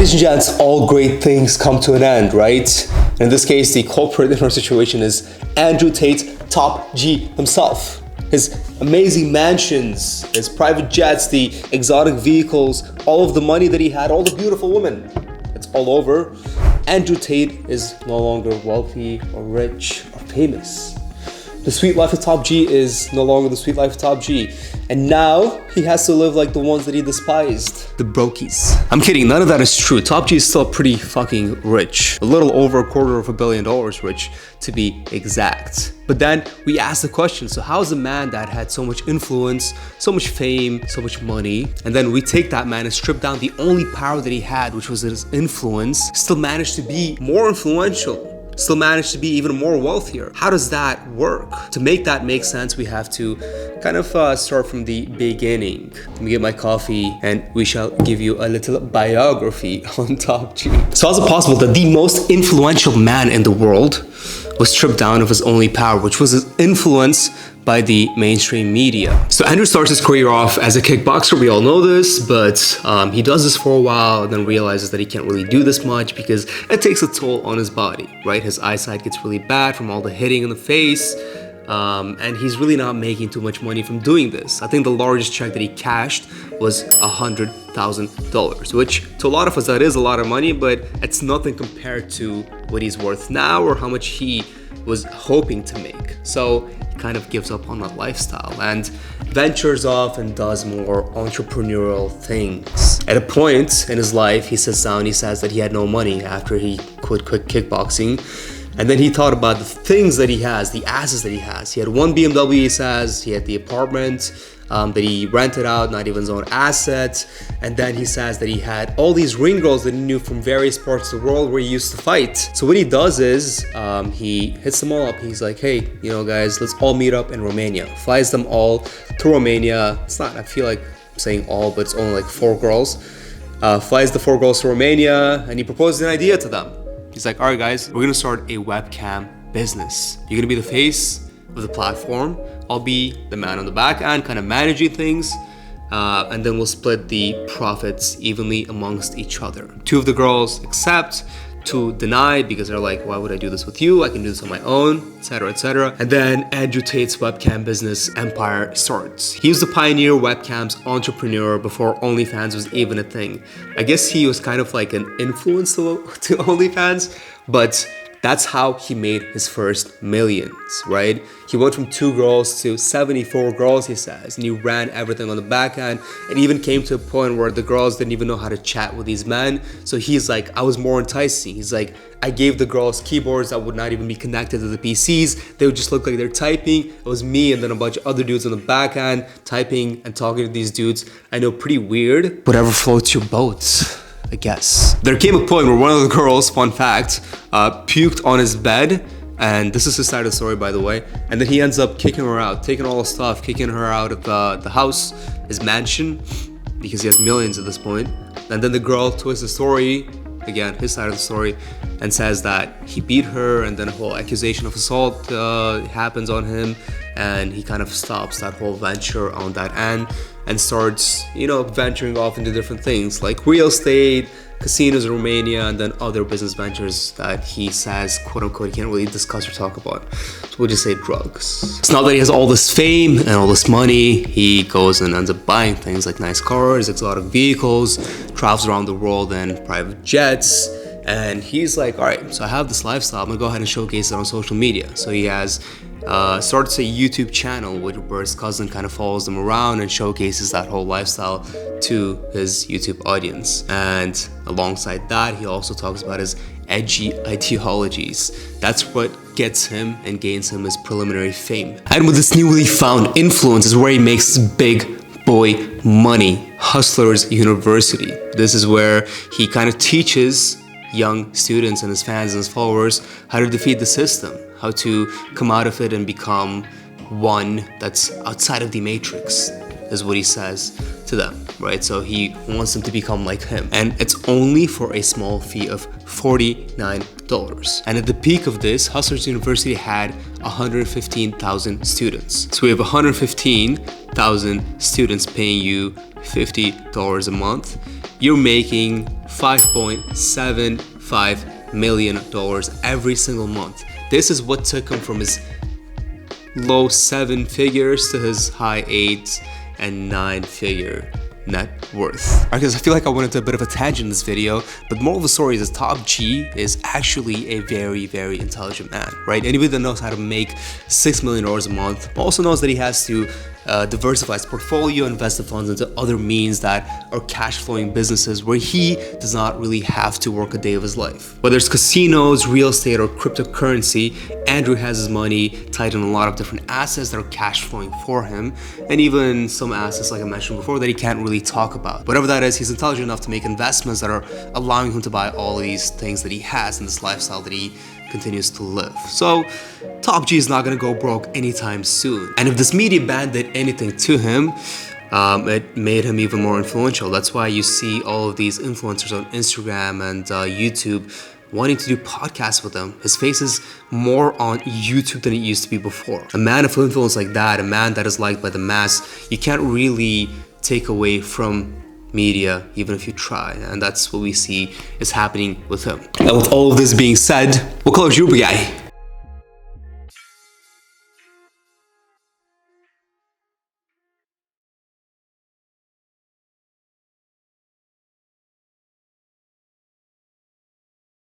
Ladies and gents, all great things come to an end, right? In this case, the culprit in our situation is Andrew Tate, Top G himself. His amazing mansions, his private jets, the exotic vehicles, all of the money that he had, all the beautiful women. It's all over. Andrew Tate is no longer wealthy or rich or famous. The sweet life of Top G is no longer the sweet life of Top G. And now he has to live like the ones that he despised, the brokies. I'm kidding, none of that is true. Top G is still pretty fucking rich. A little over $250 million rich, to be exact. But then we ask the question, so how is a man that had so much influence, so much fame, so much money, and then we take that man and strip down the only power that he had, which was his influence, still managed to be more influential? Still managed to be even more wealthier. How does that work? To make that make sense, we have to kind of start from the beginning. Let me get my coffee and we shall give you a little biography on Top G. So how is it possible that the most influential man in the world was stripped down of his only power, which was his influence by the mainstream media? So Andrew starts his career off as a kickboxer, we all know this, but he does this for a while and then realizes that he can't really do this much because it takes a toll on his body, right? His eyesight gets really bad from all the hitting in the face, and he's really not making too much money from doing this. I think the largest check that he cashed was $100,000, which to a lot of us that is a lot of money, but it's nothing compared to what he's worth now or how much he was hoping to make. So he kind of gives up on that lifestyle and ventures off and does more entrepreneurial things. At a point in his life, he sits down, he says that he had no money after he quit kickboxing. And then he thought about the things that he has, the assets that he has. He had one BMW, he says, he had the apartment that he rented out, not even his own asset. And then he says that he had all these ring girls that he knew from various parts of the world where he used to fight. So what he does is he hits them all up. He's like, hey, you know, guys, let's all meet up in Romania. Flies them all to Romania. It's not, I feel like I'm saying all, but it's only like 4 girls. Flies the 4 girls to Romania and he proposes an idea to them. He's like, all right, guys, we're gonna start a webcam business. You're gonna be the face of the platform. I'll be the man on the back end, kind of managing things. And then we'll split the profits evenly amongst each other. 2 of the girls accept, 2 deny because they're like, why would I do this with you? I can do this on my own, etc., etc. And then Andrew Tate's webcam business empire starts. He was the pioneer webcams entrepreneur before OnlyFans was even a thing. I guess he was kind of like an influence to OnlyFans, but that's how he made his first millions, right? He went from 2 girls to 74 girls, he says, and he ran everything on the back end. It even came to a point where the girls didn't even know how to chat with these men. So he's like, I was more enticing. He's like, I gave the girls keyboards that would not even be connected to the PCs. They would just look like they're typing. It was me and then a bunch of other dudes on the back end typing and talking to these dudes. I know, pretty weird. Whatever floats your boat, I guess. There came a point where one of the girls, fun fact, puked on his bed, and this is his side of the story, by the way, and then he ends up kicking her out, taking all the stuff, kicking her out of the house, his mansion, because he has millions at this point. And then the girl twists the story, again, his side of the story, and says that he beat her, and then a whole accusation of assault happens on him, and he kind of stops that whole venture on that end and starts, you know, venturing off into different things like real estate, casinos in Romania, and then other business ventures that he says, quote unquote, he can't really discuss or talk about. So we'll just say drugs. So now that he has all this fame and all this money, he goes and ends up buying things like nice cars, exotic vehicles, travels around the world in private jets. And he's like, all right, so I have this lifestyle, I'm gonna go ahead and showcase it on social media. So he has starts a YouTube channel where his cousin kind of follows them around and showcases that whole lifestyle to his YouTube audience. And alongside that, he also talks about his edgy ideologies. That's what gets him and gains him his preliminary fame. And with this newly found influence is where he makes his big boy money. Hustlers University. This is where he kind of teaches young students and his fans and his followers how to defeat the system, how to come out of it and become one that's outside of the matrix, is what he says. to them, right? So he wants them to become like him. And it's only for a small fee of $49. And at the peak of this, Hustlers University had 115,000 students. So we have 115,000 students paying you $50 a month. You're making $5.75 million every single month. This is what took him from his low 7 figures to his high 8 and 9 figure net worth. Alright guys, I feel like I went into a bit of a tangent in this video, but the moral of the story is that Top G is actually a very, very intelligent man, right? Anybody that knows how to make $6 million a month also knows that he has to diversify his portfolio, invest the funds into other means that are cash flowing businesses where he does not really have to work a day of his life. Whether it's casinos, real estate, or cryptocurrency, Andrew has his money tied in a lot of different assets that are cash flowing for him, and even some assets, like I mentioned before, that he can't really talk about. Whatever that is, he's intelligent enough to make investments that are allowing him to buy all of these things that he has in this lifestyle that he continues to live. So Top G is not gonna go broke anytime soon. And if this media ban did anything to him, it made him even more influential. That's why you see all of these influencers on Instagram and YouTube wanting to do podcasts with him. His face is more on YouTube than it used to be before. A man of influence like that, a man that is liked by the mass, you can't really take away from media, even if you try, and that's what we see is happening with him. And with all of this being said, what color is your guy?